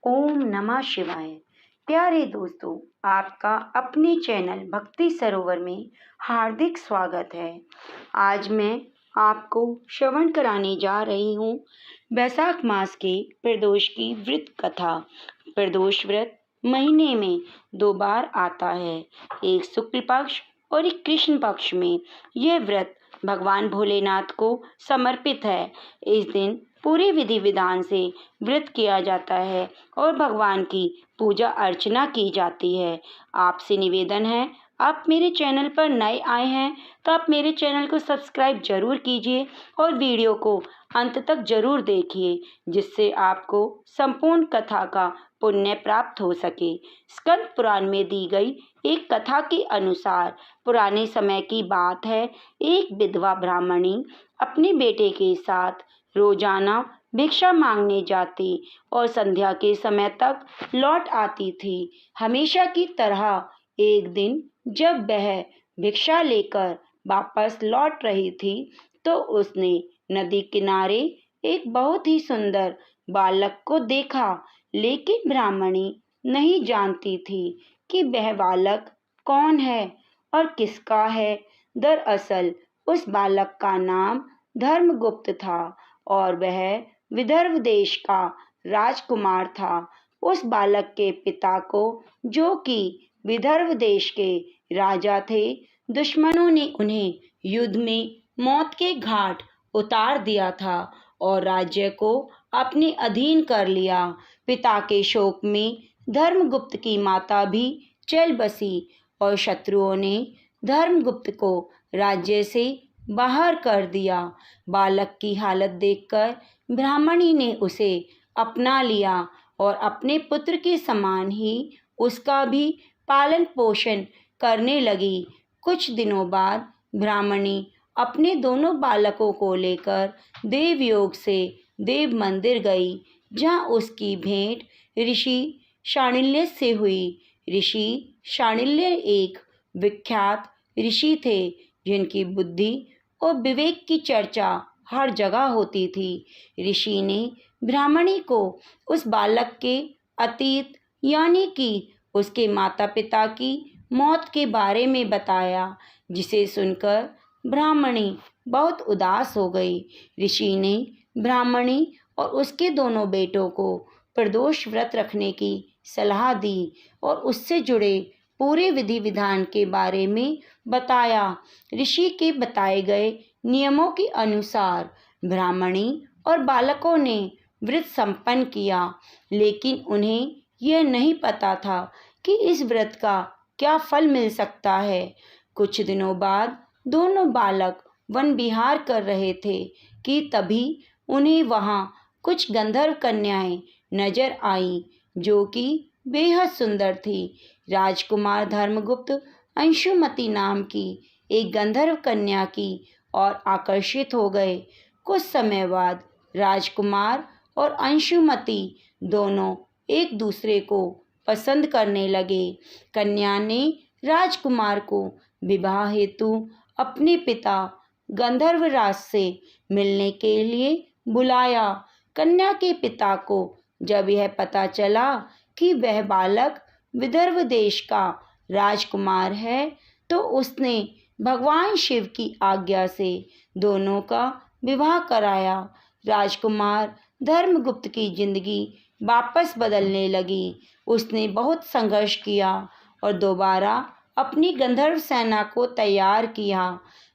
ओम नमः शिवाय। प्यारे दोस्तों, आपका अपने चैनल भक्ति सरोवर में हार्दिक स्वागत है। आज मैं आपको श्रवण कराने जा रही हूँ वैशाख मास के प्रदोष की व्रत कथा। प्रदोष व्रत महीने में 2 बार आता है, एक शुक्ल पक्ष और एक कृष्ण पक्ष में। यह व्रत भगवान भोलेनाथ को समर्पित है। इस दिन पूरे विधि विधान से व्रत किया जाता है और भगवान की पूजा अर्चना की जाती है। आपसे निवेदन है, आप मेरे चैनल पर नए आए हैं तो आप मेरे चैनल को सब्सक्राइब जरूर कीजिए और वीडियो को अंत तक जरूर देखिए, जिससे आपको संपूर्ण कथा का पुण्य प्राप्त हो सके। स्कंद पुराण में दी गई एक कथा के अनुसार पुराने समय की बात है। एक विधवा ब्राह्मणी अपने बेटे के साथ रोजाना भिक्षा मांगने जाती और संध्या के समय तक लौट आती थी। हमेशा की तरह एक दिन जब वह भिक्षा लेकर वापस लौट रही थी तो उसने नदी किनारे एक बहुत ही सुंदर बालक को देखा, लेकिन ब्राह्मणी नहीं जानती थी कि वह बालक कौन है और किसका है। दरअसल उस बालक का नाम धर्मगुप्त था और वह विदर्भ देश का राजकुमार था। उस बालक के पिता को, जो कि विदर्भ देश के राजा थे, दुश्मनों ने उन्हें युद्ध में मौत के घाट उतार दिया था और राज्य को अपने अधीन कर लिया। पिता के शोक में धर्मगुप्त की माता भी चल बसी और शत्रुओं ने धर्मगुप्त को राज्य से बाहर कर दिया। बालक की हालत देखकर ब्राह्मणी ने उसे अपना लिया और अपने पुत्र के समान ही उसका भी पालन पोषण करने लगी। कुछ दिनों बाद ब्राह्मणी अपने दोनों बालकों को लेकर देवयोग से देव मंदिर गई, जहाँ उसकी भेंट ऋषि शांडिल्य से हुई। ऋषि शांडिल्य एक विख्यात ऋषि थे, जिनकी बुद्धि और विवेक की चर्चा हर जगह होती थी। ऋषि ने ब्राह्मणी को उस बालक के अतीत यानी कि उसके माता पिता की मौत के बारे में बताया, जिसे सुनकर ब्राह्मणी बहुत उदास हो गई। ऋषि ने ब्राह्मणी और उसके दोनों बेटों को प्रदोष व्रत रखने की सलाह दी और उससे जुड़े पूरे विधि विधान के बारे में बताया। ऋषि के बताए गए नियमों के अनुसार ब्राह्मणी और बालकों ने व्रत संपन्न किया, लेकिन उन्हें यह नहीं पता था कि इस व्रत का क्या फल मिल सकता है। कुछ दिनों बाद दोनों बालक वन विहार कर रहे थे कि तभी उन्हें वहां कुछ गंधर्व कन्याएं नजर आईं, जो कि बेहद सुंदर थी। राजकुमार धर्मगुप्त अंशुमति नाम की एक गंधर्व कन्या की और आकर्षित हो गए। कुछ समय बाद राजकुमार और अंशुमति दोनों एक दूसरे को पसंद करने लगे। कन्या ने राजकुमार को विवाह हेतु अपने पिता गंधर्वराज से मिलने के लिए बुलाया। कन्या के पिता को जब यह पता चला कि वह बालक विदर्भ देश का राजकुमार है, तो उसने भगवान शिव की आज्ञा से दोनों का विवाह कराया। राजकुमार धर्मगुप्त की जिंदगी वापस बदलने लगी। उसने बहुत संघर्ष किया और दोबारा अपनी गंधर्व सेना को तैयार किया।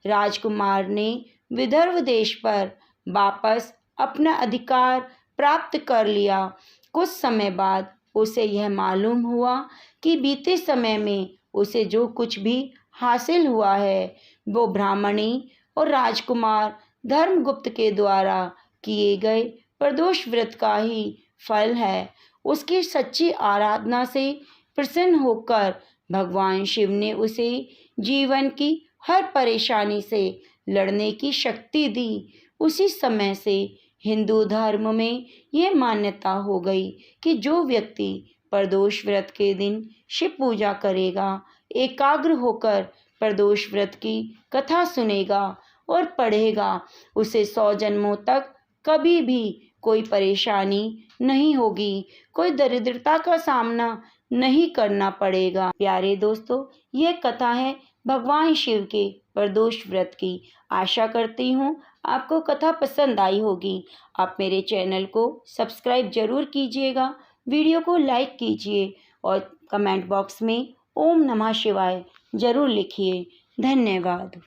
राजकुमार ने विदर्भ देश पर वापस अपना अधिकार प्राप्त कर लिया। कुछ समय बाद उसे यह मालूम हुआ कि बीते समय में उसे जो कुछ भी हासिल हुआ है, वो ब्राह्मणी और राजकुमार धर्मगुप्त के द्वारा किए गए प्रदोष व्रत का ही फल है। उसकी सच्ची आराधना से प्रसन्न होकर भगवान शिव ने उसे जीवन की हर परेशानी से लड़ने की शक्ति दी। उसी समय से हिंदू धर्म में यह मान्यता हो गई कि जो व्यक्ति प्रदोष व्रत के दिन शिव पूजा करेगा, एकाग्र होकर प्रदोष व्रत की कथा सुनेगा और पढ़ेगा, उसे 100 जन्मों तक कभी भी कोई परेशानी नहीं होगी, कोई दरिद्रता का सामना नहीं करना पड़ेगा। प्यारे दोस्तों, ये कथा है भगवान शिव के प्रदोष व्रत की। आशा करती हूँ आपको कथा पसंद आई होगी। आप मेरे चैनल को सब्सक्राइब जरूर कीजिएगा, वीडियो को लाइक कीजिए और कमेंट बॉक्स में ओम नमः शिवाय जरूर लिखिए। धन्यवाद।